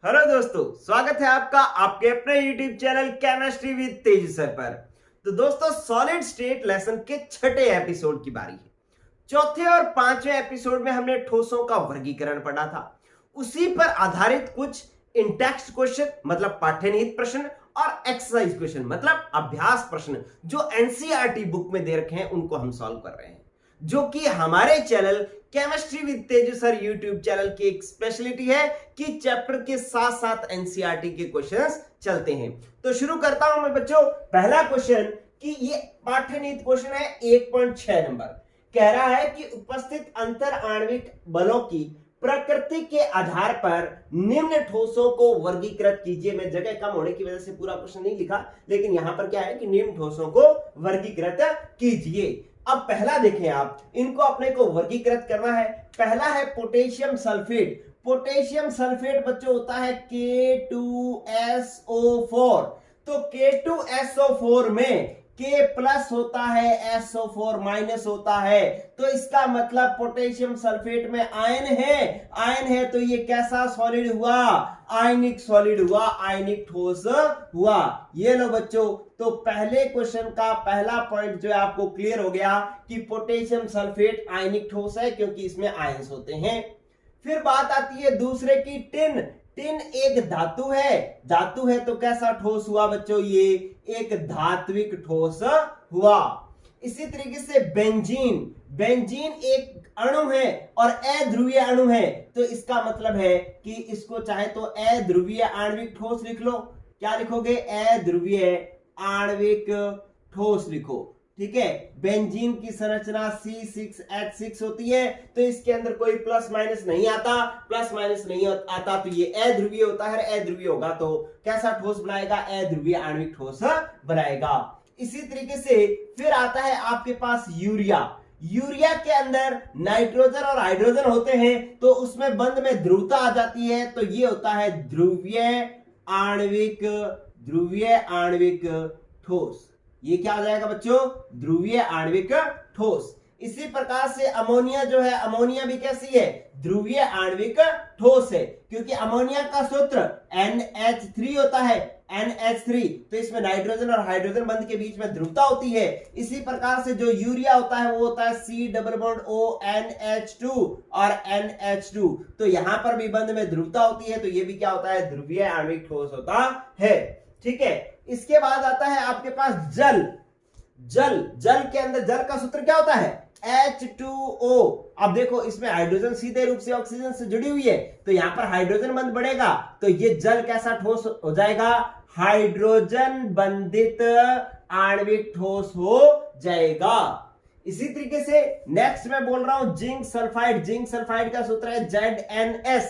Hello दोस्तों, स्वागत है आपका आपके अपने YouTube channel chemistry with Tej sir पर। तो दोस्तों, सॉलिड स्टेट लेसन के छठे एपिसोड की बारी है। चौथे और पांचवें एपिसोड में हमने ठोसों का वर्गीकरण पढ़ा था। उसी पर आधारित कुछ इन टेक्स्ट क्वेश्चन मतलब पाठ्यनिहित प्रश्न और एक्सरसाइज क्वेश्चन मतलब अभ्यास प्रश्न जो एनसीईआरटी बुक में दे रखे हैं उनको हम सॉल्व कर रहे हैं, जो कि हमारे channel chemistry with Teju sir YouTube channel की एक स्पेशलिटी है कि चैप्टर के साथ साथ एनसीईआरटी के क्वेश्चंस चलते हैं। तो शुरू करता हूं मैं बच्चों। पहला क्वेश्चन कि ये पाठ्यनिहित क्वेश्चन है 1.6 नंबर, कह रहा है कि उपस्थित अंतर आणविक बलों की प्रकृति के आधार पर निम्न ठोसों को वर्गीकृत कीजिए। मैं जगह कम होने की वजह से पूरा क्वेश्चन नहीं लिखा, लेकिन यहां पर क्या है कि निम्न ठोसों को वर्गीकृत कीजिए। अब पहला देखें आप, इनको अपने को वर्गीकृत करना है। पहला है पोटेशियम सल्फेट। पोटेशियम सल्फेट बच्चों होता है K2SO4। तो K2SO4 में K प्लस होता है, SO4 माइनस होता है। तो इसका मतलब पोटेशियम सल्फेट में आयन है। आयन है तो ये कैसा सॉलिड हुआ? आयनिक सॉलिड हुआ, आयनिक ठोस हुआ। ये लो बच्चों, तो पहले क्वेश्चन का पहला पॉइंट जो है आपको क्लियर हो गया कि पोटेशियम सल्फेट आयनिक ठोस है क्योंकि इसमें आयंस होते हैं। फिर बात आती है दूसरे की, टिन। टिन एक धातु है। धातु है तो कैसा ठोस हुआ बच्चों? ये एक धात्विक ठोस हुआ। इसी तरीके से बेंजीन। बेंजीन एक अणु है और अध्रुवीय अणु है, तो इसका मतलब है कि इसको चाहे तो अध्रुवीय आणविक ठोस लिख लो। क्या लिखोगे? अध्रुवीय आणविक ठोस लिखो। ठीक है, बेंजीन की संरचना C6H6 होती है, तो इसके अंदर कोई प्लस माइनस नहीं आता। प्लस माइनस नहीं आता तो ये अध्रुवीय होता है। अध्रुवीय होगा तो कैसा ठोस बनाएगा? अध्रुवीय आणविक ठोस बनाएगा। इसी तरीके से फिर आता है आपके पास यूरिया। यूरिया के अंदर नाइट्रोजन और हाइड्रोजन होते हैं, तो उसमें बंध में ध्रुवता आ जाती है, तो ये होता है ध्रुवीय आणविक ठोस। ये क्या हो जाएगा बच्चों? ध्रुवीय आणविक ठोस। इसी प्रकार से अमोनिया जो है, अमोनिया भी कैसी है? ध्रुवीय आणविक ठोस है, क्योंकि अमोनिया का सूत्र NH3 होता है। NH3 तो इसमें नाइट्रोजन और हाइड्रोजन बंध के बीच में ध्रुवता होती है। इसी प्रकार से जो यूरिया होता है वो होता है C double bond O NH2 और NH2, तो यहां पर भी बंध में ध्रुवता होती है, तो ये भी क्या होता है? ध्रुवीय आणविक ठोस होता है। ठीक है, इसके बाद आता है आपके पास जल। जल के अंदर जल का सूत्र क्या होता है? H2O। अब देखो, इसमें हाइड्रोजन सीधे रूप से ऑक्सीजन से जुड़ी हुई है, तो यहां पर हाइड्रोजन बंध बढ़ेगा, तो ये जल कैसा ठोस हो जाएगा? हाइड्रोजन बंधित आणविक ठोस हो जाएगा। इसी तरीके से नेक्स्ट मैं बोल रहा हूं जिंक सल्फाइड। जिंक सल्फाइड का सूत्र है ZNS।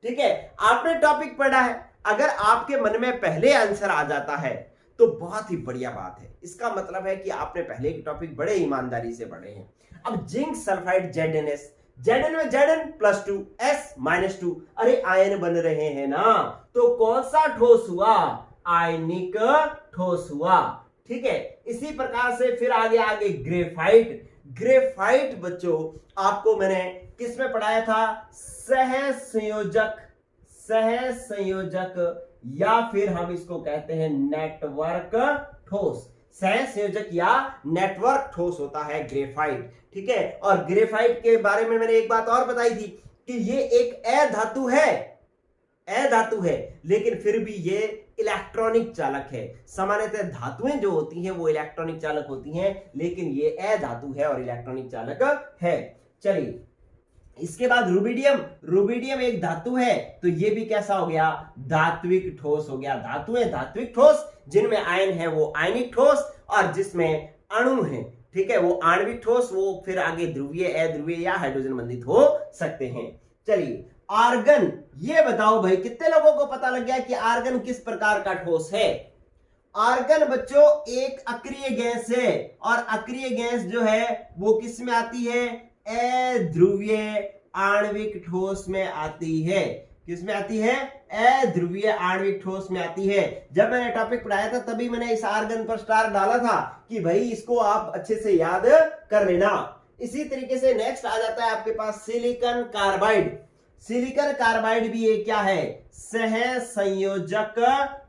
ठीक है, आपने टॉपिक पढ़ा है। अगर आपके मन में पहले आंसर आ जाता है तो बहुत ही बढ़िया बात है। इसका मतलब है कि आपने पहले के टॉपिक बड़े ईमानदारी से पढ़े हैं। अब जिंक सल्फाइड ZNS, Zn में Zn +2 S -2, अरे आयन बन रहे हैं ना, तो कौन सा ठोस हुआ? आयनिक ठोस हुआ। ठीक है, इसी प्रकार से फिर आगे ग्रेफाइट। ग्रेफाइट बच्चों आपको मैंने किस में पढ़ाया था? सहसंयोजक या फिर हम इसको कहते हैं नेटवर्क ठोस। सहसंयोजक या नेटवर्क ठोस होता है ग्रेफाइट। ठीक है, और ग्रेफाइट के बारे में मैंने एक बात और बताई थी कि ये एक अधातु है, लेकिन फिर भी ये इलेक्ट्रॉनिक चालक है। सामान्यतः धातुएं जो होती हैं वो इलेक्ट्रॉनिक चालक होती हैं, लेकिन ये अधातु है और इलेक्ट्रॉनिक चालक है। चलिए, इसके बाद रुबिडियम एक धातु है, तो ये भी कैसा हो गया? धात्विक ठोस हो गया। धातुएं धात्विक ठोस, जिनमें आयन है वो आयनिक ठोस, और जिसमें अणु है, ठीक है, वो आणविक ठोस। वो फिर आगे ध्रुवीय, अध्रुवीय या हाइड्रोजन बंधित हो सकते हैं। चलिए, आर्गन। ये बताओ भाई, कितने लोगों को पता लग गया कि आर्गन किस प्रकार का ठोस है? आर्गन बच्चों एक अक्रिय गैस है, और अक्रिय गैस जो है वो किस में आती है? अध्रुवीय आणविक ठोस में आती है। किस में आती है? अध्रुवीय आणविक ठोस में आती है। जब मैंने टॉपिक पढ़ाया था तभी मैंने इस आर्गन पर स्टार डाला था कि भाई इसको आप अच्छे से याद कर लेना। इसी तरीके से नेक्स्ट आ जाता है आपके पास सिलिकॉन कार्बाइड। सिलिकॉन कार्बाइड भी एक क्या है, सह संयोजक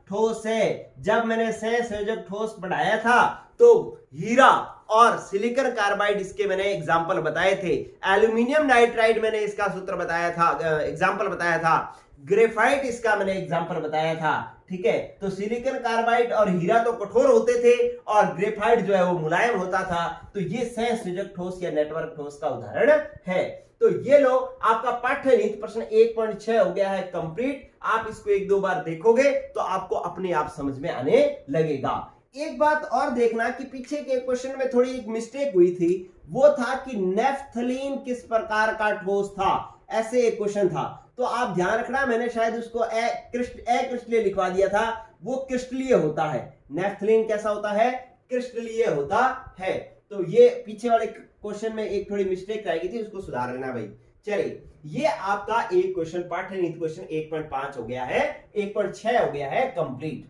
ठोस है। जब मैंने सह संयोजक ठोस पढ़ाया था तो हीरा और सिलिकॉन कार्बाइड इसके मैंने एग्जाम्पल बताए थे। एल्यूमिनियम नाइट्राइड मैंने इसका सूत्र बताया था, एग्जाम्पल बताया था। ग्रेफाइट इसका मैंने एग्जाम्पल बताया था। ठीक है, तो सिलिकॉन कार्बाइड और हीरा तो कठोर होते थे और ग्रेफाइट जो है वो मुलायम होता था। तो ये सह संयोजक ठोस या नेटवर्क ठोस का उदाहरण है। तो ये लो आपका पाठ्य नीति प्रश्न 1.6 हो गया है कंप्लीट। आप इसको एक दो बार देखोगे तो आपको अपने आप समझ में आने लगेगा। एक बात और देखना कि पीछे के क्वेश्चन में थोड़ी एक मिस्टेक हुई थी, वो था कि नेफ्थलीन किस प्रकार का ठोस था, ऐसे एक क्वेश्चन था। तो आप ध्यान रखना, मैंने शायद उसको अक्रिस्टलीय लिखवा दिया था, वो क्रिस्टलीय होता है। नेफ्थलीन कैसा होता है, क्रिस्टलीय होता है। तो ये पीछे वाले क्वेश्चन में एक थोड़ी मिस्टेक आएगी थी, उसको सुधार लेना भाई। चलिए, ये आपका एक क्वेश्चन पाठ्य नीति क्वेश्चन 1.5 हो गया है, 1.6 हो गया है कंप्लीट।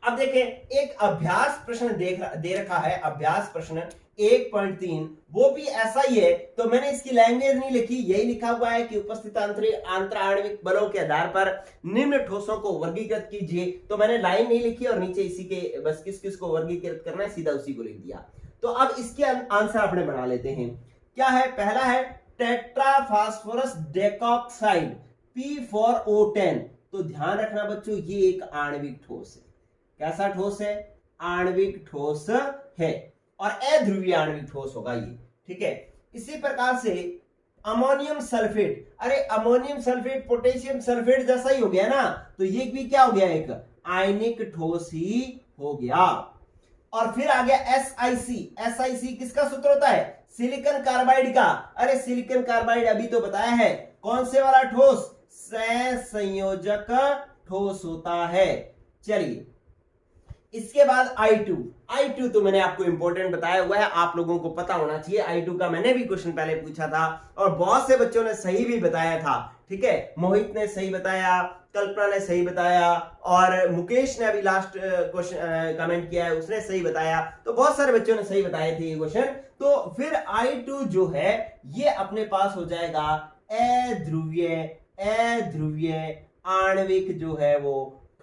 अब देखें, एक अभ्यास प्रश्न दे रखा है, अभ्यास प्रश्न 1.3, वो भी ऐसा ही है। तो मैंने इसकी लैंग्वेज नहीं लिखी, यही लिखा हुआ है कि उपस्थित अंतराण्विक बलों के आधार पर निम्न ठोसों को वर्गीकृत कीजिए। तो मैंने लाइन नहीं लिखी और नीचे इसी के बस किस किस को वर्गीकृत करना है सीधा उसी को लिख दिया। तो अब इसके आंसर अपने बना लेते हैं। क्या है, पहला है टेट्रा फास्फोरस डेकॉक्साइड P4O10। तो ध्यान रखना बच्चों, ये एक आणविक ठोस है। कैसा ठोस है, आणविक ठोस है और अध्रुवीय आणविक ठोस होगा ये। ठीक है, इसी प्रकार से अमोनियम सल्फेट, अरे अमोनियम सल्फेट पोटेशियम सल्फेट जैसा ही हो गया ना, तो ये भी क्या हो गया, एक आयनिक ठोस ही हो गया। और फिर आ गया SiC किसका सूत्र होता है, सिलिकॉन कार्बाइड का। अरे सिलिकॉन कार्बाइड अभी तो बताया है, कौन से वाला ठोस, सहसंयोजक ठोस होता है। चलिए, इसके बाद I2 तो मैंने आपको इंपॉर्टेंट बताया हुआ है, आप लोगों को पता होना चाहिए। I2 का मैंने भी क्वेश्चन पहले पूछा था और बहुत से बच्चों ने सही भी बताया था। ठीक है, मोहित ने सही बताया, कल्पना ने सही बताया और मुकेश ने अभी लास्ट क्वेश्चन कमेंट किया है, उसने सही बताया। तो बहुत सारे बच्चों ने सही बताए थे ये क्वेश्चन। तो फिर I2 जो है ये अपने पास हो जाएगा अध्रुवीय आणविक जो है वो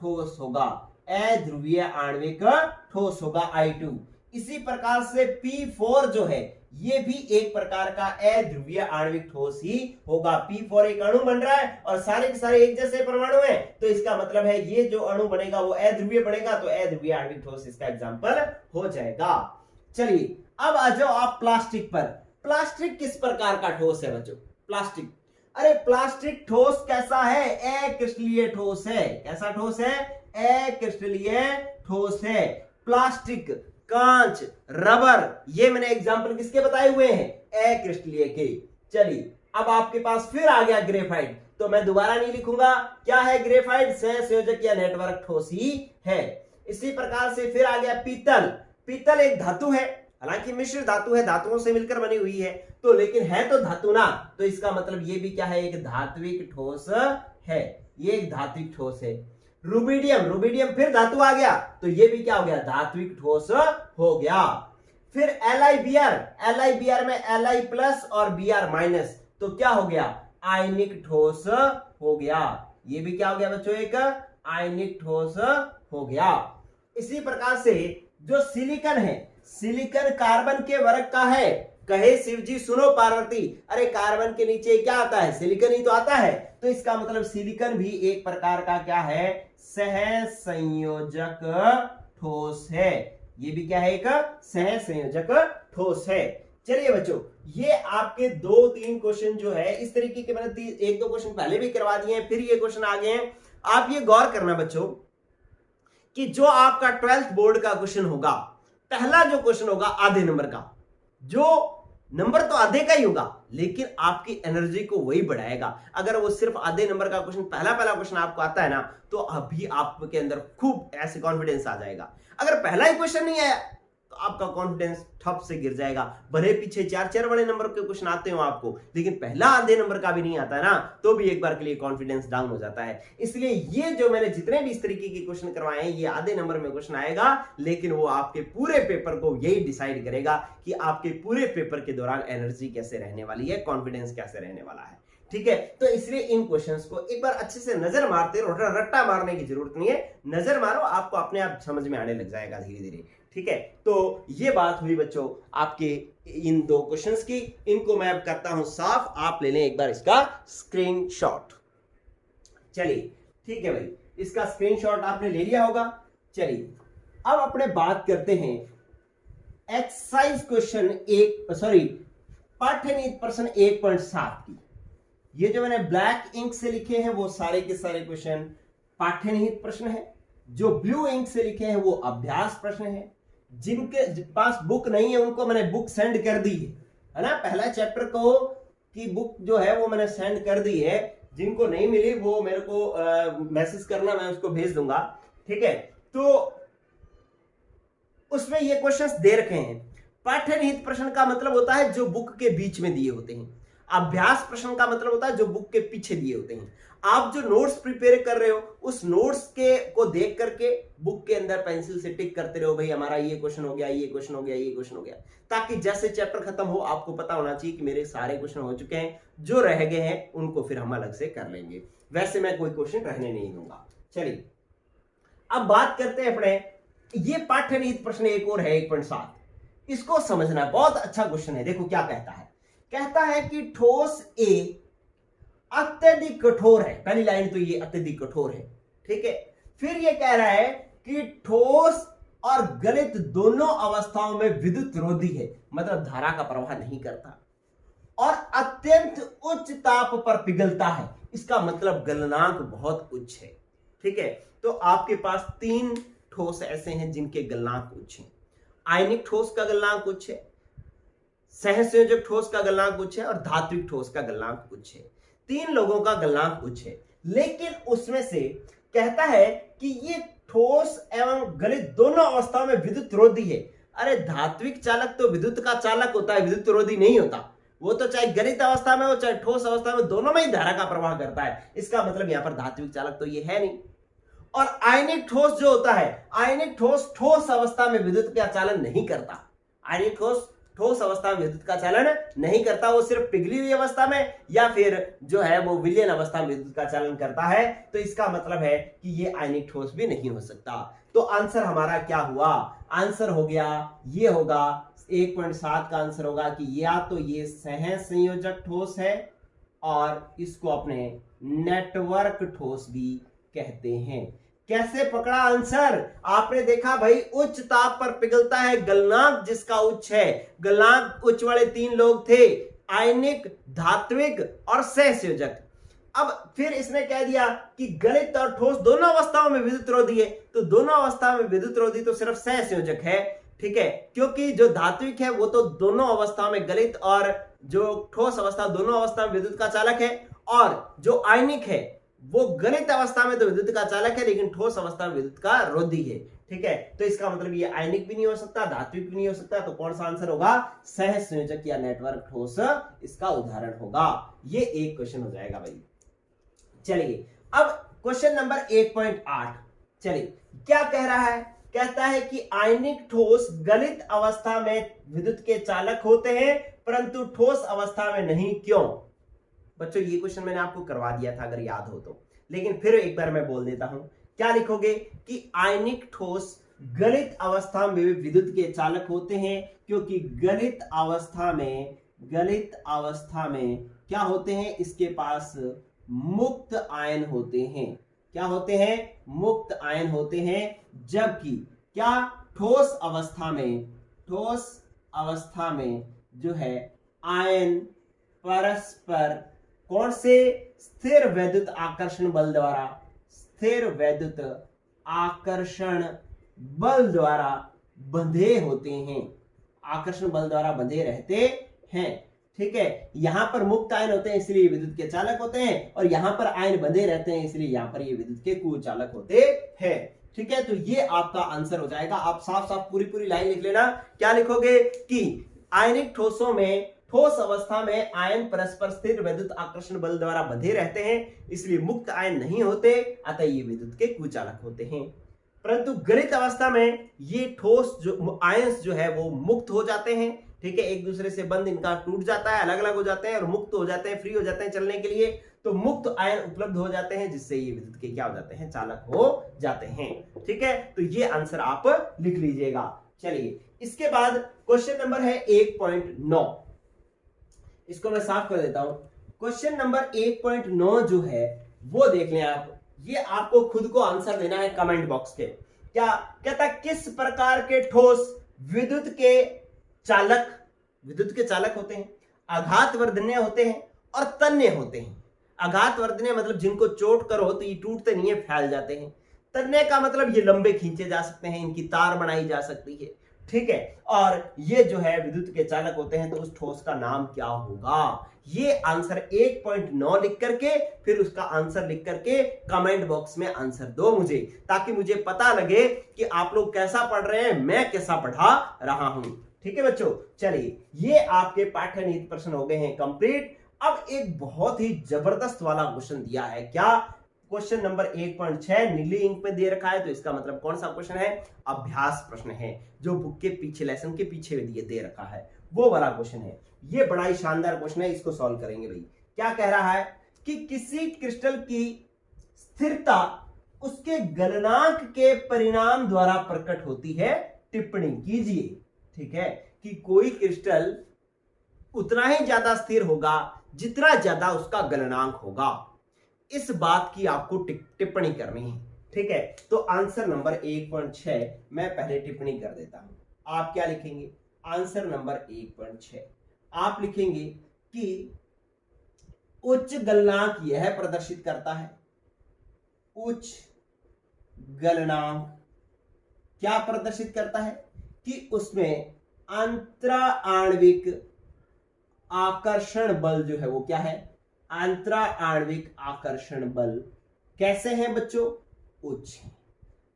ठोस होगा, अध्रुवीय आणविक ठोस होगा I2। इसी प्रकार से P4 जो है ये भी एक प्रकार का अध्रुवीय आणविक ठोस ही होगा। P4 एक अणु बन रहा है और सारे के सारे एक जैसे परमाणु हैं, तो इसका मतलब है ये जो अणु बनेगा वो अध्रुवीय बनेगा, तो अध्रुवीय आणविक ठोस इसका एग्जांपल हो जाएगा। चलिए, अब आ जाओ आप प्लास्टिक पर। प्लास्टिक किस प्रकार का ठोस है बच्चों, प्लास्टिक। अरे प्लास्टिक ठोस कैसा है, अक्रिस्टलीय ठोस है। कैसा ठोस है, अक्रिस्टलीय ठोस है। प्लास्टिक, कांच, रबर, ये मैंने एग्जांपल किसके बताए हुए हैं, अक्रिस्टलीय के। चलिए, अब आपके पास फिर आ गया ग्रेफाइट। तो मैं दोबारा नहीं लिखूंगा, क्या है ग्रेफाइट, सहसंयोजक या नेटवर्क ठोस ही है। इसी प्रकार से फिर आ गया पीतल। पीतल एक धातु है, हालांकि मिश्र धातु है, धातुओं से मिलकर बनी हुई है, तो लेकिन है तो धातु ना, तो इसका मतलब ये भी क्या है, एक धात्विक ठोस है। ये एक धात्विक ठोस है। रुबिडियम फिर धातु आ गया, तो ये भी क्या हो गया, धात्विक ठोस हो गया। फिर LiBr में Li प्लस और Br माइनस, तो क्या हो गया, आयनिक ठोस हो गया। ये भी क्या हो गया बच्चों, एक आयनिक ठोस हो गया। इसी प्रकार से जो सिलिकॉन है, सिलिकॉन कार्बन के वर्ग का है। कहे शिव जी सुनो पार्वती, अरे कार्बन के नीचे क्या आता है, सिलिकॉन ही तो आता है। तो इसका मतलब सिलिकॉन भी एक प्रकार का क्या है, सहसंयोजक ठोस है। ये भी क्या है, एक सहसंयोजक ठोस है। चलिए बच्चों, ये आपके 2-3 क्वेश्चन जो है इस तरीके के मैंने 1-2 क्वेश्चन पहले भी करवा दिए हैं, फिर ये क्वेश्चन आ गए हैं। आप ये गौर करना बच्चों कि जो आपका 12th बोर्ड का क्वेश्चन होगा, पहला जो क्वेश्चन होगा आधे नंबर का, जो नंबर तो आधे का ही होगा लेकिन आपकी एनर्जी को वही बढ़ाएगा। अगर वो सिर्फ आधे नंबर का क्वेश्चन पहला क्वेश्चन आपको आता है ना, तो अभी आपके अंदर खूब ऐसे कॉन्फिडेंस आ जाएगा। अगर पहला ही क्वेश्चन नहीं आया तो आपका कॉन्फिडेंस ठप से गिर जाएगा। भले पीछे 4 बड़े नंबर के क्वेश्चन आते हो आपको, लेकिन पहला आधे नंबर का भी नहीं आता है ना, तो भी एक बार के लिए कॉन्फिडेंस डाउन हो जाता है। इसलिए ये जो मैंने जितने भी इस तरीके के क्वेश्चन करवाए हैं, ये आधे नंबर में क्वेश्चन आएगा, लेकिन वो आपके पूरे पेपर को यही डिसाइड करेगा कि आपके पूरे पेपर के दौरान एनर्जी कैसे रहने वाली है, कॉन्फिडेंस कैसे रहने वाला है। ठीक है, तो इसलिए इन क्वेश्चंस को एक बार अच्छे से नजर मारते रहो, रट्टा मारने की जरूरत नहीं है, नजर मारो, आपको अपने आप समझ में आने लग जाएगा धीरे धीरे। ठीक है, तो ये बात हुई बच्चों आपके इन दो क्वेश्चंस की, इनको मैं अब करता हूं साफ, आप ले लें एक बार इसका स्क्रीनशॉट। चलिए ठीक है भाई, इसका स्क्रीनशॉट आपने ले लिया होगा। चलिए अब अपने बात करते हैं एक्सरसाइज क्वेश्चन पाठ्यनीति प्रश्न 1.7 की। ये जो मैंने ब्लैक इंक से लिखे हैं वो सारे के सारे क्वेश्चन पाठ्यनिहित प्रश्न है, जो ब्लू इंक से लिखे हैं वो अभ्यास प्रश्न है। जिनके पास बुक नहीं है उनको मैंने बुक सेंड कर दी है ना, पहला चैप्टर को की बुक जो है वो मैंने सेंड कर दी है, जिनको नहीं मिली वो मेरे को मैसेज करना, मैं उसको भेज दूंगा। ठीक है, तो उसमें ये क्वेश्चंस दे रखे हैं। पाठ्यनिहित प्रश्न का मतलब होता है जो बुक के बीच में दिए होते हैं, अभ्यास प्रश्न का मतलब होता है जो बुक के पीछे दिए होते हैं। आप जो नोट्स प्रिपेयर कर रहे हो उस नोट्स के को देख करके बुक के अंदर पेंसिल से टिक करते रहो, भाई हमारा ये क्वेश्चन हो गया, ये क्वेश्चन हो गया, ये क्वेश्चन हो गया, ताकि जैसे चैप्टर खत्म हो आपको पता होना चाहिए कि मेरे सारे क्वेश्चन हो चुके हैं, जो रह गए हैं उनको फिर हम अलग से कर लेंगे, वैसे मैं कोई क्वेश्चन रहने नहीं दूंगा। चलिए अब बात करते हैं अपने, ये पाठ्यनीति प्रश्न एक और है 1.7, इसको समझना है, बहुत अच्छा क्वेश्चन है। देखो क्या कहता है, कहता है कि ठोस ए अत्यधिक कठोर है, पहली लाइन तो ये अत्यधिक कठोर है। ठीक है, फिर ये कह रहा है कि ठोस और गलित दोनों अवस्थाओं में विद्युत रोधी है, मतलब धारा का प्रवाह नहीं करता, और अत्यंत उच्च ताप पर पिघलता है, इसका मतलब गलनांक बहुत उच्च है। ठीक है, तो आपके पास 3 ठोस ऐसे हैं जिनके गलनांक उच्च हैं। आयनिक ठोस का गलनांक उच्च है, सहसंयोजक ठोस का गलनांक उच्च है, और धात्विक ठोस का गलनांक उच्च है। 3 लोगों का गलनांक उच्च है, लेकिन उसमें से कहता है कि ये ठोस एवं गलित दोनों अवस्थाओं में विद्युत रोधी है। अरे धात्विक चालक तो विद्युत का चालक होता है, विद्युत रोधी नहीं होता। वो तो चाहे गलित अवस्था में हो चाहे ठोस अवस्था में, दोनों में ही धारा का प्रवाह करता है। इसका मतलब यहां पर धात्विक चालक तो ये है नहीं। और आयनिक ठोस जो होता है, आयनिक ठोस ठोस अवस्था में विद्युत का चालन नहीं करता। आयनिक ठोस ठोस अवस्था में विद्युत का चालन नहीं करता, वो सिर्फ पिघली हुई अवस्था में या फिर जो है वो विलयन अवस्था में विद्युत का चालन करता है। तो इसका मतलब है कि ये आयनिक ठोस भी नहीं हो सकता। तो आंसर हमारा क्या हुआ, आंसर हो गया, ये होगा 1.7 का आंसर होगा कि या तो ये सहसंयोजक ठोस है और इसको अपने नेटवर्क ठोस भी कहते हैं। कैसे पकड़ा आंसर, आपने देखा भाई उच्च ताप पर पिघलता है, गलनांक जिसका उच्च है, गलनांक उच्च वाले 3 लोग थे, आयनिक, धात्विक और सहसंयोजक। अब फिर इसने कह दिया कि गलित और ठोस दोनों अवस्थाओं में विद्युत रोधी है, तो दोनों अवस्थाओं में विद्युत रोधी तो सिर्फ सहसंयोजक है। ठीक है, क्योंकि जो धात्विक है वो तो दोनों अवस्थाओं में गलित और जो ठोस अवस्था दोनों अवस्था में विद्युत का चालक है, और जो आयनिक है वो गलित अवस्था में तो विद्युत का चालक है लेकिन ठोस अवस्था में विद्युत का रोधी है। ठीक है, तो इसका मतलब ये आयनिक भी नहीं हो सकता, धात्विक भी नहीं हो सकता, तो कौन सा आंसर होगा, सहसंयोजक या नेटवर्क ठोस इसका उदाहरण होगा। ये एक क्वेश्चन हो जाएगा भाई। चलिए अब क्वेश्चन नंबर 1.8, चलिए क्या कह रहा है, कहता है कि आयनिक ठोस गलित अवस्था में विद्युत के चालक होते हैं परंतु ठोस अवस्था में नहीं, क्यों? बच्चों ये क्वेश्चन मैंने आपको करवा दिया था अगर याद हो तो, लेकिन फिर एक बार मैं बोल देता हूं। क्या लिखोगे कि आयनिक ठोस गलित अवस्था में विद्युत के चालक होते हैं, क्योंकि गलित अवस्था में क्या होते हैं, इसके पास मुक्त आयन होते हैं। क्या होते हैं, मुक्त आयन होते हैं। जबकि क्या ठोस अवस्था में जो है आयन परस्पर कौन से स्थिर वैद्युत आकर्षण बल द्वारा बंधे होते हैं, आकर्षण बल द्वारा बंधे रहते हैं। ठीक है, यहां पर मुक्त आयन होते हैं इसलिए विद्युत के चालक होते हैं, और यहां पर आयन बंधे रहते हैं इसलिए यहां पर ये विद्युत के कुचालक होते हैं। ठीक है, तो ये आपका आंसर हो जाएगा। आप साफ साफ पूरी लाइन लिख लेना। क्या लिखोगे कि आयनिक ठोसों में ठोस अवस्था में आयन परस्पर स्थिर विद्युत आकर्षण बल द्वारा बंधे रहते हैं इसलिए मुक्त आयन नहीं होते, अतः ये विद्युत के कुचालक होते हैं। परंतु गलित अवस्था में ये ठोस जो आयंस जो है वो मुक्त हो जाते हैं ठीक है, एक दूसरे से बंध इनका टूट जाता है, अलग अलग हो जाते हैं और मुक्त हो जाते हैं, फ्री हो जाते हैं चलने के लिए, तो मुक्त आयन उपलब्ध हो जाते हैं, जिससे ये विद्युत के क्या हो जाते हैं, चालक हो जाते हैं। ठीक है, तो ये आंसर आप लिख लीजिएगा। चलिए, इसके बाद क्वेश्चन नंबर है 1.9, इसको मैं साफ कर देता हूं। क्वेश्चन नंबर 1.9 जो है वो देख लें आप, ये आपको खुद को आंसर देना है कमेंट बॉक्स के। क्या कहता है, किस प्रकार के ठोस विद्युत के चालक होते हैं, आघातवर्धनीय होते हैं और तन्य होते हैं। आघातवर्धनीय मतलब जिनको चोट करो तो ये टूटते नहीं है, फैल जाते हैं। तन्य का मतलब ये लंबे खींचे जा सकते हैं, इनकी तार बनाई जा सकती है। ठीक है, और ये जो है विद्युत के चालक होते हैं, तो उस ठोस का नाम क्या होगा? ये आंसर 1.9 लिख करके फिर उसका आंसर लिख करके कमेंट बॉक्स में आंसर दो मुझे, ताकि मुझे पता लगे कि आप लोग कैसा पढ़ रहे हैं, मैं कैसा पढ़ा रहा हूं। ठीक है बच्चों, चलिए ये आपके पाठ्य नीति प्रश्न हो गए हैं कंप्लीट। अब एक बहुत ही जबरदस्त वाला क्वेश्चन दिया है। क्या? क्वेश्चन नंबर 1.6 नीली इंक में दे रखा है, तो इसका मतलब कौन सा क्वेश्चन है? अभ्यास प्रश्न है, जो बुक के पीछे, लेसन के पीछे दे रखा है, वो वाला क्वेश्चन है। ये बड़ा ही शानदार क्वेश्चन है, इसको सॉल्व करेंगे भाई। क्या कह रहा है कि किसी क्रिस्टल की स्थिरता उसके गलनांक के परिणाम द्वारा प्रकट होती है, टिप्पणी कीजिए। ठीक है, कि कोई क्रिस्टल उतना ही ज्यादा स्थिर होगा जितना ज्यादा उसका गलनांक होगा, इस बात की आपको टिप्पणी करनी है। ठीक है, तो आंसर नंबर 1.6 मैं पहले टिप्पणी कर देता हूं। आप क्या लिखेंगे? आंसर नंबर 1.6 आप लिखेंगे कि उच्च गलनांक यह प्रदर्शित करता है, उच्च गलनांक क्या प्रदर्शित करता है कि उसमें अंतरा आणविक आकर्षण बल जो है वो क्या है? अंतरा आणविक आकर्षण बल कैसे है बच्चों? उच्च है।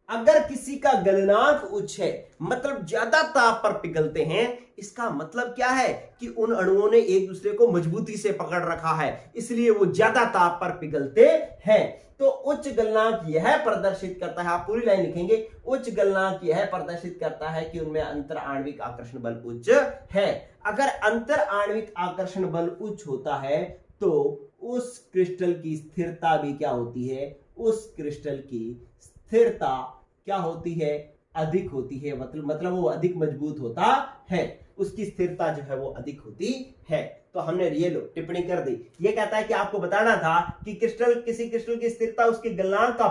अगर किसी का गलनांक उच्च है मतलब ज्यादा ताप पर पिघलते हैं, इसका मतलब क्या है कि उन अणुओं ने एक दूसरे को मजबूती से पकड़ रखा है, इसलिए वो ज्यादा ताप पर पिघलते हैं। तो उच्च गलनांक यह प्रदर्शित करता है, आप पूरी लाइन लिखेंगे, उच्च गलनांक यह प्रदर्शित करता है कि उनमें अंतर आणविक आकर्षण बल उच्च है। अगर अंतर आणविक आकर्षण बल उच्च होता है तो उस क्रिस्टल की स्थिरता भी क्या होती है? उस क्रिस्टल की स्थिरता क्या होती है? अधिक होती है। मतलब वो अधिक मजबूत होता है, उसकी स्थिरता जो है वो अधिक होती है। तो हमने ये लो टिप्पणी कर दी। ये कहता है कि आपको बताना था कि किसी क्रिस्टल की स्थिरता उसके गलनांक का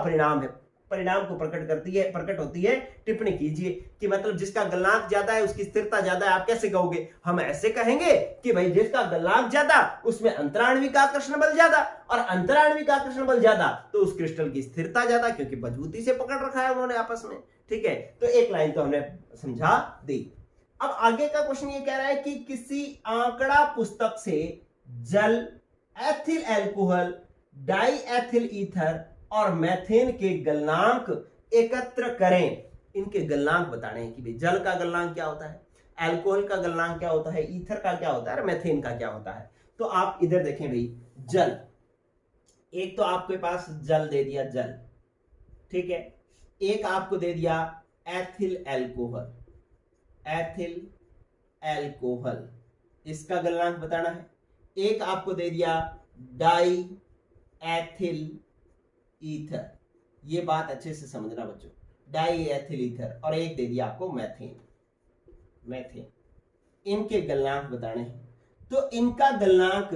परिणाम को प्रकट होती है। टिप्पणी कीजिए कि मतलब जिसका गलनांक ज्यादा है उसकी स्थिरता ज्यादा है। आप कैसे कहोगे? हम ऐसे कहेंगे कि भाई जिसका गलनांक ज्यादा उसमें अंतराण्विक आकर्षण बल ज्यादा, और अंतराण्विक आकर्षण बल ज्यादा तो उस क्रिस्टल की स्थिरता ज्यादा, क्योंकि मजबूती से पकड़ रखा है उन्होंने आपस में। ठीक है, तो एक लाइन तो हमने समझा दी। अब आगे का क्वेश्चन ये कह रहा है कि किसी आंकड़ा पुस्तक से जल, ethyl alcohol, die ethyl ether और मेथेन के गलनांक एकत्र करें। इनके गलनांक बताने हैं कि भाई जल का गलनांक क्या होता है, अल्कोहल का गलनांक क्या होता है, ईथर का क्या होता है और मेथेन का क्या होता है। तो आप इधर देखें भाई, जल, एक तो आपके पास जल दे दिया जल, ठीक है, एक आपको दे दिया एथिल अल्कोहल, इसका गलनांक बताना है। एक आपको दे दिया डाई एथिल ईथर, ये बात अच्छे से समझना बच्चों, डाई एथिल ईथर, और एक दे दिया आपको मेथेन। इनके गलनांक बताने हैं। तो इनका गलनांक,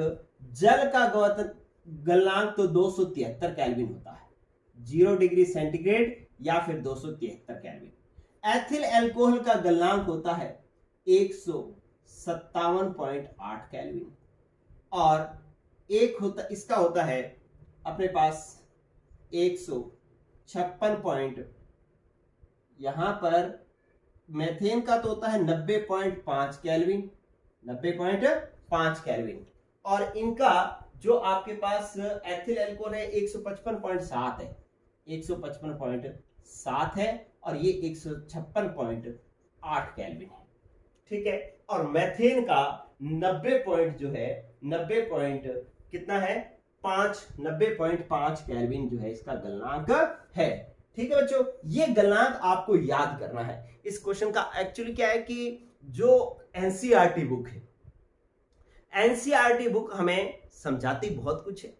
जल का गलनांक तो 273 केल्विन होता है, 0 डिग्री सेंटीग्रेड या फिर 273 केल्विन। एथिल अल्कोहल का गलनांक होता है 157.8 केल्विन, और एक इसका होता है अपने पास 156 यहां पर मेथेन का तो होता है 90.5 केल्विन, 90.5 केल्विन, और इनका जो आपके पास एथिल अल्कोहल है 155.7 है, 155.7 है, और ये 156.8 केल्विन है। ठीक है, और मेथेन का 90.5 केल्विन जो है इसका गलनांक है। ठीक है बच्चों, ये गलनांक आपको याद करना है। इस क्वेश्चन का एक्चुअली क्या है कि जो एनसीईआरटी बुक है। एनसीईआरटी बुक हमें समझाती बहुत कुछ है,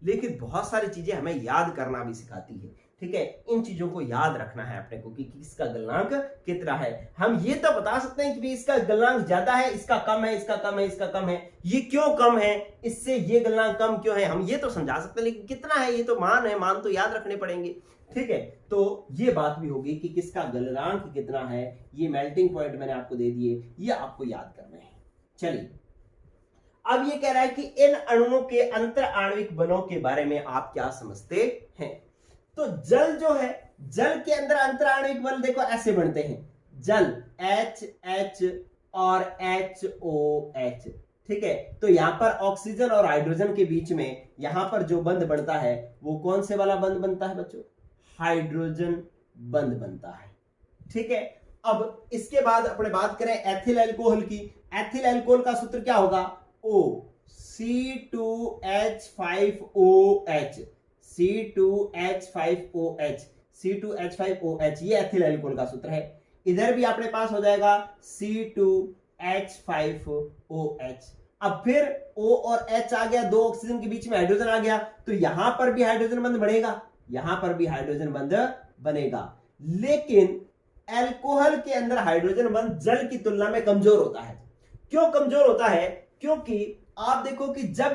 लेकिन बहुत सारी चीजें हमें याद करना भी सिखाती है। ठीक है, इन चीजों को याद रखना है अपने को कि इसका गलनांक कितना है। हम ये तो बता सकते हैं कि इसका गलनांक ज्यादा है, इसका कम है, इसका कम है, इसका कम है। ये क्यों कम है, इससे ये गलनांक कम क्यों है, हम ये तो समझा सकते हैं, लेकिन कितना है ये तो मान है, मान तो याद रखने पड़ेंगे। ठीक है, तो ये बात भी होगी कि किसका गलनांक कितना है। ये मेल्टिंग पॉइंट मैंने आपको दे दिए, ये आपको याद करना है। चलिए, अब ये कह रहा है कि इन अणुओं के अंतर आणविक बलों के बारे में आप क्या समझते हैं। तो जल जो है, जल के अंदर अंतर आणविक बल देखो ऐसे बनते हैं, जल H और HOH। ठीक है, तो यहां पर ऑक्सीजन और हाइड्रोजन के बीच में यहां पर जो बंध बनता है वो कौन से वाला बंध बनता है बच्चों, हाइड्रोजन बंध बनता है। ठीक है, अब इसके बाद अपने बात करें एथिल अल्कोहल की। एथिल अल्कोहल का सूत्र क्या होगा, O C2H5OH, C2H5OH, C2H5OH, ये एथिल अल्कोहल का सूत्र है। इधर भी अपने पास हो जाएगा C2H5OH। अब फिर O और H आ गया, दो ऑक्सीजन के बीच में हाइड्रोजन आ गया, तो यहां पर भी हाइड्रोजन बंध बनेगा, यहां पर भी हाइड्रोजन बंध बनेगा। लेकिन अल्कोहल के अंदर हाइड्रोजन बंध जल की तुलना में कमजोर होता है। क्यों कमजोर होता है, क्योंकि आप देखो कि जब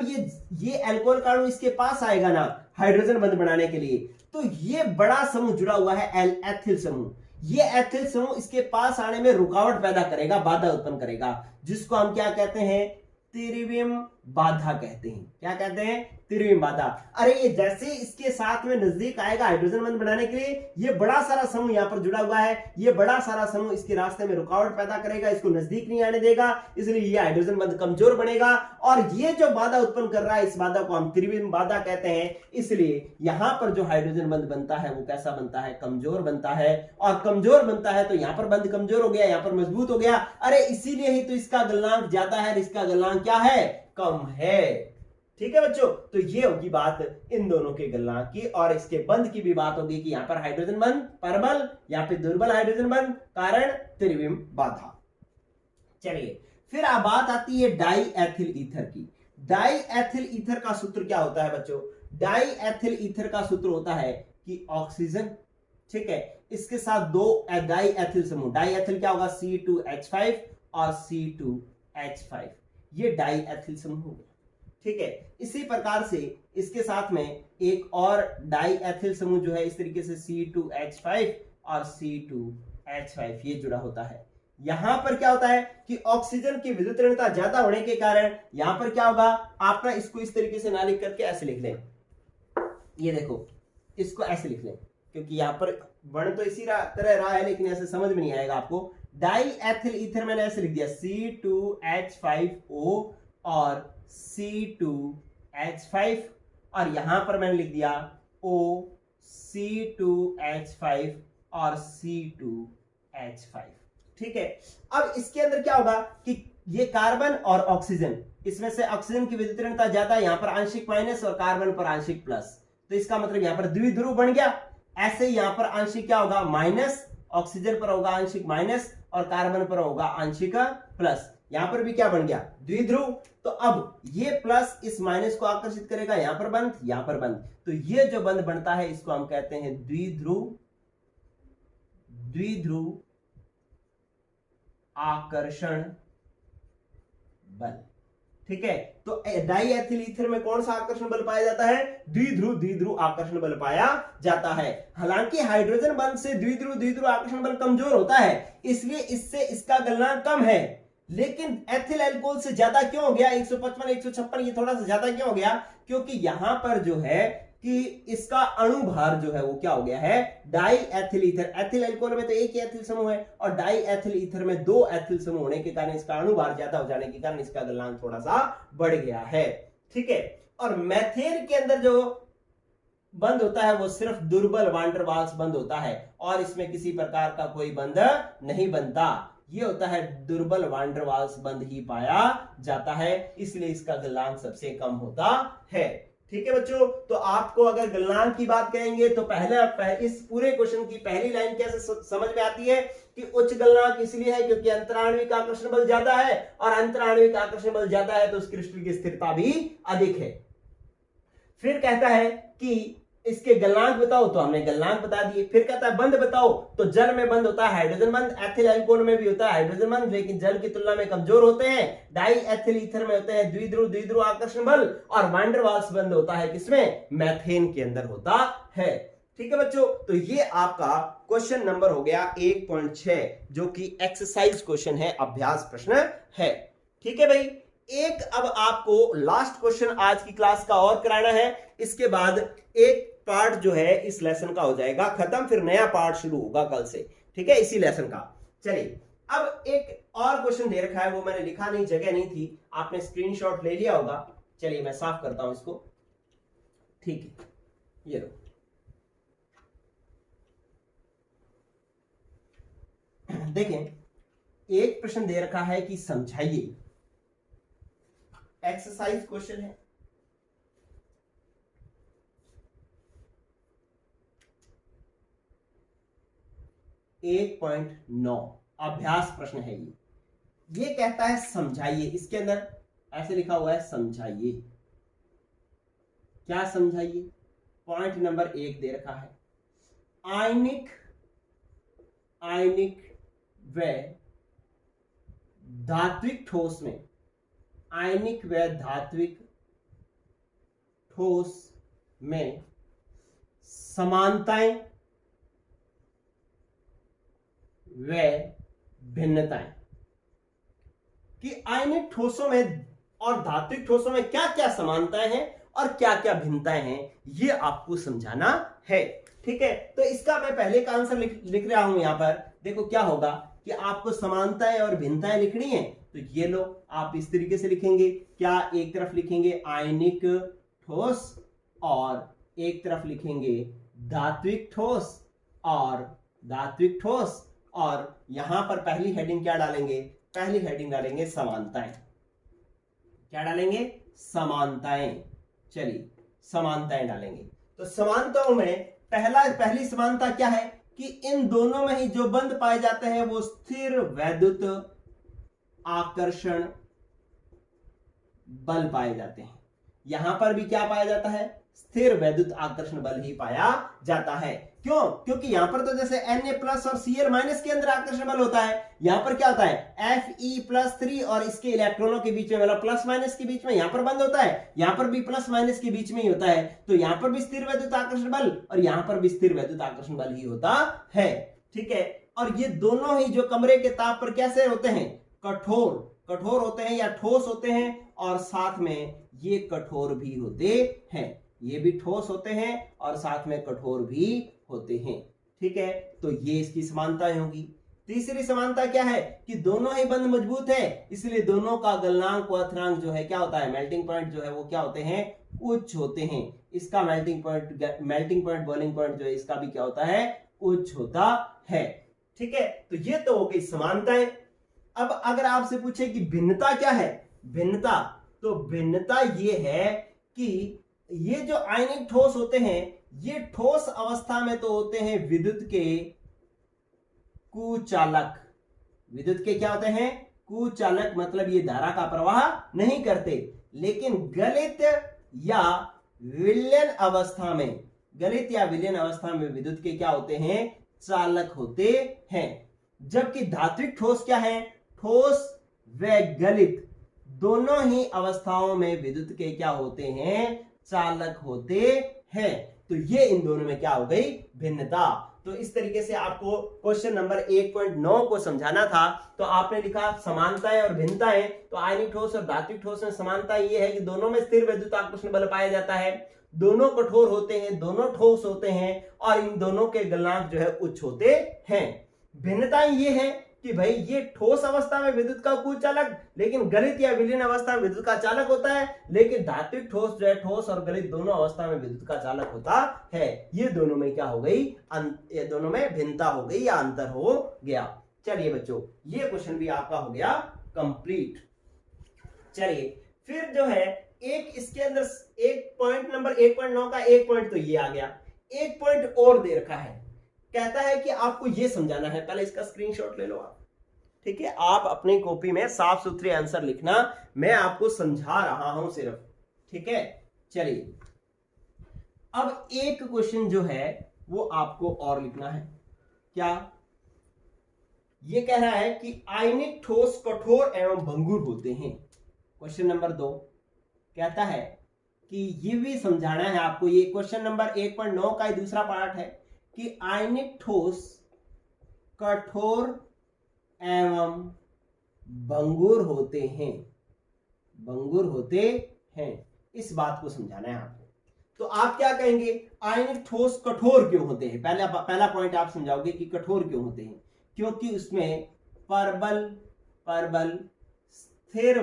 ये अल्कोहल का अणु इसके पास आएगा ना हाइड्रोजन बंध बनाने के लिए, तो ये बड़ा समूह जुड़ा हुआ है एथिल समूह। ये एथिल समूह इसके पास आने में रुकावट पैदा करेगा, बाधा उत्पन्न करेगा, जिसको हम क्या कहते हैं, त्रिविम बाधा कहते हैं। क्या कहते हैं, त्रिविम बाधा। अरे ये जैसे इसके साथ में नजदीक आएगा हाइड्रोजन बंध बनाने के लिए, ये बड़ा सारा समूह यहां पर जुड़ा हुआ है, ये बड़ा सारा समूह इसके रास्ते में रुकावट पैदा करेगा, इसको नजदीक नहीं आने देगा, इसलिए ये हाइड्रोजन बंध कमजोर बनेगा। और ये जो बाधा उत्पन्न कर रहा है, इस बाधा को हम त्रिविम बाधा कहते हैं। इसलिए यहां पर जो हाइड्रोजन बंध बनता है वो कैसा बनता है, कमजोर बनता है। और कमजोर बनता है तो यहां पर बंध कमजोर हो गया, यहां पर मजबूत हो गया। अरे इसीलिए ही तो इसका गलनांक ज्यादा है, इसका गलनांक क्या है, कम है। ठीक है बच्चों, तो ये होगी बात इन दोनों के गलनांक की। और इसके बंध की भी बात होगी कि यहां पर हाइड्रोजन बंध प्रबल, यहां पे दुर्बल हाइड्रोजन बंध, कारण त्रिविम बाधा। चलिए, फिर अब बात आती है डाई एथिल ईथर की। डाई एथिल ईथर का सूत्र क्या होता है बच्चों, डाई एथिल ईथर का सूत्र होता है कि ऑक्सीजन, ठीक है, इसके साथ दो डाई एथिल समूह, डाई एथिल क्या होगा, C2H5 और C2H5, ये डाई एथिल समूह हो गया। ठीक है, इसी प्रकार से इसके साथ में एक और डाई एथिल समूह जो है इस तरीके से C2H5 और C2H5 ये जुड़ा होता है। यहां पर क्या होता है कि ऑक्सीजन की विद्युत ऋणता ज्यादा होने के कारण यहां पर क्या होगा, आप ना इसको इस तरीके से ना लिख करके ऐसे लिख लें, ये देखो इसको ऐसे लिख लें, क्योंकि यहां पर वर्ण तो इसी तरह रहा है लेकिन ऐसे समझ में नहीं आएगा आपको। डाई एथिल ईथर मैंने ऐसे लिख दिया C2H5O और C2H5, और यहां पर मैंने लिख दिया O C2H5 और C2H5। ठीक है, अब इसके अंदर क्या होगा कि ये कार्बन और ऑक्सीजन, इसमें से ऑक्सीजन की विद्युत ऋणता ज्यादा, यहां पर आंशिक माइनस और कार्बन पर आंशिक प्लस, तो इसका मतलब यहां पर द्विध्रुव बन गया। ऐसे यहां पर आंशिक क्या होगा, माइनस, ऑक्सीजन पर होगा आंशिक माइनस और कार्बन पर होगा आंशिक प्लस। यहां पर भी क्या बन गया, द्विध्रुव। तो अब ये प्लस इस माइनस को आकर्षित करेगा, यहां पर बंध, यहां पर बंध, तो ये जो बंध बनता है इसको हम कहते हैं द्विध्रुव आकर्षण बल। ठीक है, तो डाई एथिल ईथर में कौन सा आकर्षण बल पाया जाता है, द्विध्रुव आकर्षण बल पाया जाता है। हालांकि हाइड्रोजन बंध से द्विध्रुव आकर्षण बल कमजोर होता है, इसलिए इससे इसका गलनांक कम है। लेकिन एथिल अल्कोहल से ज्यादा क्यों हो गया, 155 156, ये थोड़ा सा ज्यादा क्यों हो गया, क्योंकि यहां पर जो है कि इसका अणु भार जो है वो क्या हो गया है, die ethyl ether. Ethyl alcohol में तो एक ही एथिल समूह है और डाई एथिल ईथर में दो एथिल समूह होने के कारण इसका अणु भार ज्यादा हो जाने के कारण इसका गलनांक थोड़ा सा बढ़ गया है। ठीक है, और मेथेन के अंदर जो बंध होता है वो सिर्फ दुर्बल वान डेर वाल्स बंध होता है और इसमें किसी प्रकार का कोई बंध नहीं बनता। ये होता है दुर्बल वान डेर वाल्स बंध ही पाया जाता है, इसलिए इसका गलनांक सबसे कम होता है। ठीक है बच्चों, तो आपको अगर गलनांक की बात करेंगे तो इस पूरे क्वेश्चन की पहली लाइन कैसे समझ में आती है कि उच्च गलनांक इसलिए है क्योंकि अंतराण्विक आकर्षण बल ज्यादा है, और अंतराण्विक आकर्षण बल ज्यादा है तो उस क्रिस्टल की स्थिरता भी अधिक है। फिर कहता है कि इसके गलनांक बताओ, तो हमने गलनांक बता दिए। फिर कहता है बंध बताओ, तो जल में बंध होता है हाइड्रोजन बंध, एथिल एल्कोहल में भी होता है हाइड्रोजन बंध, लेकिन जल की तुलना में कमजोर होते हैं। डाई एथिल ईथर में होते हैं द्विध्रुव आकर्षण बल, और वैन डर वाल्स बंध होता है किसमें, मैथेन के अंदर होता है। ठीक है बच्चों, तो ये आपका क्वेश्चन नंबर हो गया 1.6, जो कि एक्सरसाइज क्वेश्चन है, अभ्यास प्रश्न है। ठीक है भाई, एक अब आपको लास्ट क्वेश्चन आज की क्लास का और कराना है, इसके बाद एक पार्ट जो है इस लेसन का हो जाएगा खत्म, फिर नया पार्ट शुरू होगा कल से। ठीक है, इसी लेसन का। चलिए, अब एक और क्वेश्चन दे रखा है, वो मैंने लिखा नहीं, जगह नहीं थी, आपने स्क्रीनशॉट ले लिया होगा। चलिए मैं साफ करता हूं इसको। ठीक है, ये लो, देखें एक प्रश्न दे रखा है कि समझाइए, एक्सरसाइज क्वेश्चन है। एक 1.9 अभ्यास प्रश्न है ये कहता है समझाइए, इसके अंदर ऐसे लिखा हुआ है समझाइए। क्या समझाइए? पॉइंट नंबर 1 दे रखा है, आयनिक व धात्विक ठोस में, आयनिक व धात्विक ठोस में समानताएं व भिन्नताएं, कि आयनिक ठोसों में और धात्विक ठोसों में क्या क्या समानताएं हैं और क्या क्या भिन्नताएं हैं, ये आपको समझाना है। ठीक है, तो इसका मैं पहले का आंसर लिख रहा हूं। यहां पर देखो क्या होगा कि आपको समानताएं और भिन्नताएं लिखनी है, तो ये लो आप इस तरीके से लिखेंगे। क्या एक तरफ लिखेंगे आयनिक ठोस और एक तरफ लिखेंगे धात्विक ठोस और यहां पर पहली हेडिंग क्या डालेंगे? पहली हेडिंग डालेंगे समानताएं। क्या डालेंगे? समानताएं। चलिए समानताएं डालेंगे। तो समानताओं में पहली समानता क्या है कि इन दोनों में ही जो बंध पाए जाते हैं वो स्थिर वैद्युत आकर्षण बल पाए जाते हैं। यहां पर भी क्या पाया जाता है? स्थिर वैद्युत आकर्षण बल ही पाया जाता है। क्यों? क्योंकि यहां पर तो जैसे Na+ और Cl- के अंदर आकर्षण बल होता है, यहां पर क्या होता है Fe+3 और इसके इलेक्ट्रॉनों के बीच में, मतलब प्लस माइनस के बीच में यहां पर बंद होता है, यहां पर भी प्लस माइनस के बीच में ही होता है। तो यहां पर भी स्थिर वैद्युत आकर्षण बल और यहां पर भी स्थिर वैद्युत आकर्षण बल ही होता है। ठीक है, और ये दोनों ही जो कमरे के ताप पर कैसे होते हैं? कठोर होते हैं या ठोस होते हैं, और साथ में ये कठोर भी होते हैं। ये भी ठोस होते हैं और साथ में कठोर भी होते हैं। ठीक है, तो ये इसकी समानताएं होगी। तीसरी समानता क्या है कि दोनों ही बंध मजबूत है, इसलिए दोनों का गलनांक व अथरांक जो है क्या होता है? मेल्टिंग पॉइंट जो है वो क्या होते हैं? उच्च होते हैं। इसका मेल्टिंग पॉइंट बॉइलिंग पॉइंट जो है इसका भी क्या होता है? उच्च होता है। ठीक है, तो ये तो हो गई समानताएं। अब अगर आपसे पूछे कि भिन्नता क्या है? भिन्नता, तो भिन्नता ये है कि ये जो आयनिक ठोस होते हैं, ये ठोस अवस्था में तो होते हैं विद्युत के कुचालक। विद्युत के क्या होते हैं? कुचालक, मतलब ये धारा का प्रवाह नहीं करते। लेकिन गलित या विलयन अवस्था में विद्युत के क्या होते हैं? चालक होते हैं। जबकि धात्विक ठोस क्या है? ठोस व गलित दोनों ही अवस्थाओं में विद्युत के क्या होते हैं? चालक होते हैं। तो ये इन दोनों में क्या हो गई? भिन्नता। तो इस तरीके से आपको क्वेश्चन नंबर 1.9 को समझाना था। तो आपने लिखा समानताएं और भिन्नताएं। तो आयनिक ठोस और धात्विक ठोस में समानता ये है कि दोनों में स्थिर वैद्युत आकर्षण बल पाया जाता है, दोनों कठोर होते हैं, दोनों ठोस होते हैं, और इन दोनों के गलनांक जो है उच्च होते हैं। भिन्नताएं ये है कि भाई ये ठोस अवस्था में विद्युत का कुचालक, लेकिन गलित या विलीन अवस्था में विद्युत का चालक होता है। लेकिन धात्विक ठोस जो है, ठोस और गलित दोनों अवस्था में विद्युत का चालक होता है। ये दोनों में क्या हो गई? ये दोनों में भिन्नता हो गई या अंतर हो गया। चलिए बच्चों, ये क्वेश्चन भी आपका हो गया कंप्लीट। चलिए फिर जो है एक इसके अंदर एक पॉइंट नंबर 1.9 का एक पॉइंट तो ये आ गया, एक पॉइंट और दे रखा है, कहता है कि आपको ये समझाना है। पहले इसका स्क्रीनशॉट ले लो आप, ठीक है, आप अपनी कॉपी में साफ सुथरे आंसर लिखना, मैं आपको समझा रहा हूं सिर्फ, ठीक है। चलिए अब एक क्वेश्चन जो है वो आपको और लिखना है। क्या ये कह रहा है कि आयनिक ठोस कठोर एवं भंगुर होते हैं। क्वेश्चन नंबर 2 कहता है कि ये भी समझाना है आपको, ये क्वेश्चन नंबर 1.9 का दूसरा पार्ट है कि आयनिक ठोस कठोर एवं भंगुर होते हैं, भंगुर होते हैं, इस बात को समझाना है आपको। तो आप क्या कहेंगे, आयनिक ठोस कठोर क्यों होते हैं? पहला पॉइंट आप समझाओगे कि कठोर क्यों होते हैं, क्योंकि उसमें परबल स्थिर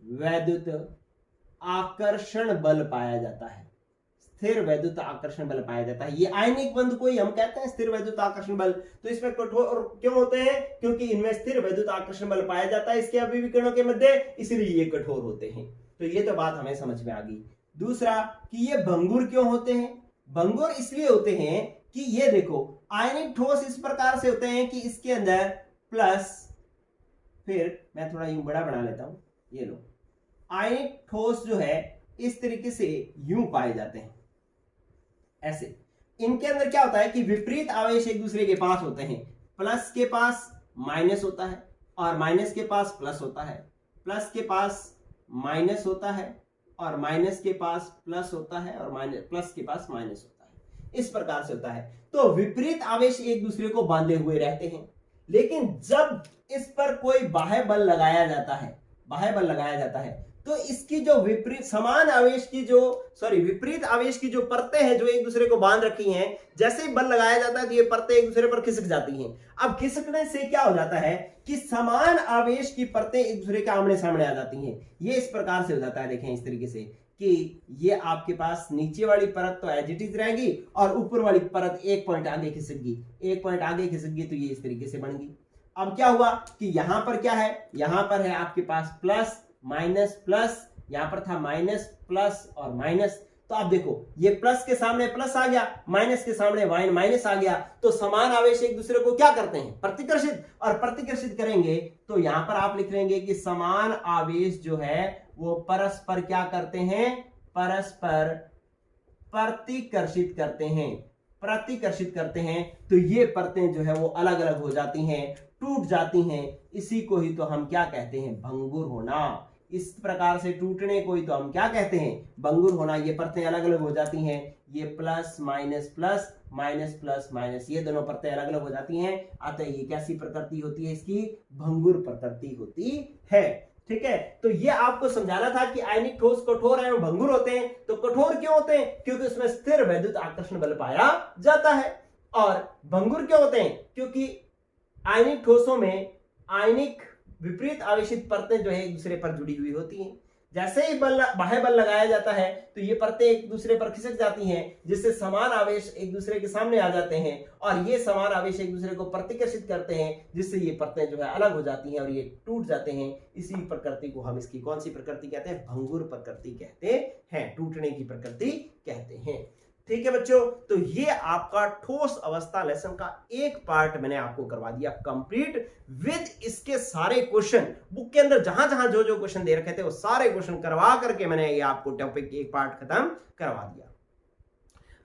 वैद्युत आकर्षण बल पाया जाता है, स्थिर वैद्युत आकर्षण बल पाया जाता है। ये आयनिक बंध को ही हम कहते हैं स्थिर वैद्युत आकर्षण बल। तो इसमें कठोर क्यों होते हैं, क्योंकि इनमें स्थिर वैद्युत आकर्षण बल पाया जाता है इसके अभिविकरणों के मध्य, इसलिए ये कठोर होते हैं। तो ये तो बात हमें समझ में आ गई। दूसरा कि ये भंगुर क्यों होते हैं, भंगुर इसलिए होते हैं कि ये देखो आयनिक ठोस इस प्रकार से होते हैं कि इसके अंदर प्लस, फिर मैं थोड़ा यूं बड़ा बना लेता हूं, ये लो, आयनिक ठोस जो है इस तरीके से यूं पाए जाते हैं ऐसे। इनके अंदर क्या होता है कि विपरीत आवेश एक दूसरे के पास होते हैं, प्लस के पास माइनस होता है और माइनस के पास प्लस होता है, प्लस के पास माइनस होता है और माइनस के पास प्लस होता है और प्लस के पास माइनस होता है, इस प्रकार से होता है। तो विपरीत आवेश एक दूसरे को बांधे हुए रहते हैं, लेकिन जब इस पर कोई बाह्य बल लगाया जाता है, तो इसकी जो विपरीत आवेश की जो परतें हैं जो एक दूसरे को बांध रखी हैं, जैसे ही बल लगाया जाता है तो ये परतें एक दूसरे पर खिसक जाती हैं। अब खिसकने से क्या हो जाता है कि समान आवेश की परतें एक दूसरे के आमने सामने आ जाती हैं। ये इस प्रकार से हो जाता है, देखें इस तरीके से कि ये आपके पास नीचे वाली परत तो एज इट इज रहेगी और ऊपर वाली परत एक पॉइंट आगे खिसक गई, तो ये इस तरीके से बन गई। अब क्या हुआ कि यहां पर क्या है, यहां पर है आपके पास प्लस माइनस प्लस, यहां पर था माइनस प्लस और माइनस। तो आप देखो ये प्लस के सामने प्लस आ गया, माइनस के सामने माइनस आ गया, तो समान आवेश एक दूसरे को क्या करते हैं, प्रतिकर्षित, और प्रतिकर्षित करेंगे तो यहां पर आप लिख लेंगे कि समान आवेश जो है वो परस्पर क्या करते हैं, परस्पर प्रतिकर्षित करते हैं। तो ये परतें जो है वो अलग अलग हो जाती हैं, टूट जाती हैं, इसी को ही तो हम क्या कहते हैं, भंगुर होना। इस प्रकार से टूटने को ही तो हम क्या कहते हैं, भंगुर होना। ये परतें अलग अलग हो जाती हैं, ये plus minus plus, minus plus minus, ये दोनों परतें अलग अलग हो जाती हैं। अतः ये कैसी प्रकृति होती है, इसकी भंगुर प्रकृति होती है। ठीक है, तो ये आपको समझाना था कि आयनिक ठोस कठोर एवं भंगुर होते हैं। तो कठोर क्यों होते हैं, क्योंकि उसमें स्थिर वैद्युत आकर्षण बल पाया जाता है। और भंगुर क्यों होते हैं, क्योंकि आयनिक ठोसों में आयनिक विपरीत आवेशित परतें जो है एक दूसरे पर जुड़ी हुई होती हैं। जैसे ही बाह्य बल लगाया जाता है तो ये परतें एक दूसरे पर खिसक जाती हैं, जिससे समान आवेश एक दूसरे के सामने आ जाते हैं और ये समान आवेश एक दूसरे को प्रतिकर्षित करते हैं, जिससे ये परतें जो है अलग हो जाती हैं और ये टूट जाते हैं। इसी प्रकृति को हम इसकी कौन सी प्रकृति कहते हैं, भंगुर प्रकृति कहते हैं, टूटने की प्रकृति कहते हैं। ठीक है बच्चों, तो ये आपका ठोस अवस्था लेसन का एक पार्ट मैंने आपको करवा दिया कंप्लीट विद इसके सारे क्वेश्चन। बुक के अंदर जहां जहां जो जो क्वेश्चन दे रखे थे वो सारे क्वेश्चन करवा करके मैंने ये आपको टॉपिक एक पार्ट खत्म करवा दिया।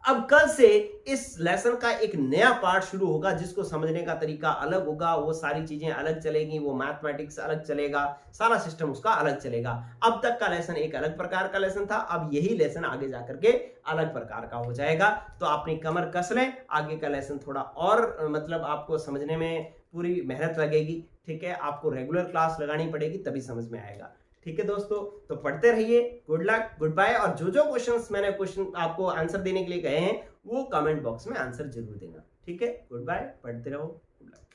अब कल से इस लेसन का एक नया पार्ट शुरू होगा, जिसको समझने का तरीका अलग होगा, वो सारी चीजें अलग चलेगी, वो मैथमेटिक्स अलग चलेगा, सारा सिस्टम उसका अलग चलेगा। अब तक का लेसन एक अलग प्रकार का लेसन था, अब यही लेसन आगे जाकर के अलग प्रकार का हो जाएगा। तो अपनी कमर कस लें, आगे का लेसन थोड़ा और मतलब आपको समझने में पूरी मेहनत लगेगी। ठीक है, आपको रेगुलर क्लास लगानी पड़ेगी तभी समझ में आएगा। ठीक है दोस्तों, तो पढ़ते रहिए। Good luck, good bye. और जो जो मैंने क्वेश्चन आपको आंसर देने के लिए कहे हैं वो कमेंट बॉक्स में आंसर जरूर देना। ठीक है, गुड बाय, पढ़ते रहो, गुड लक।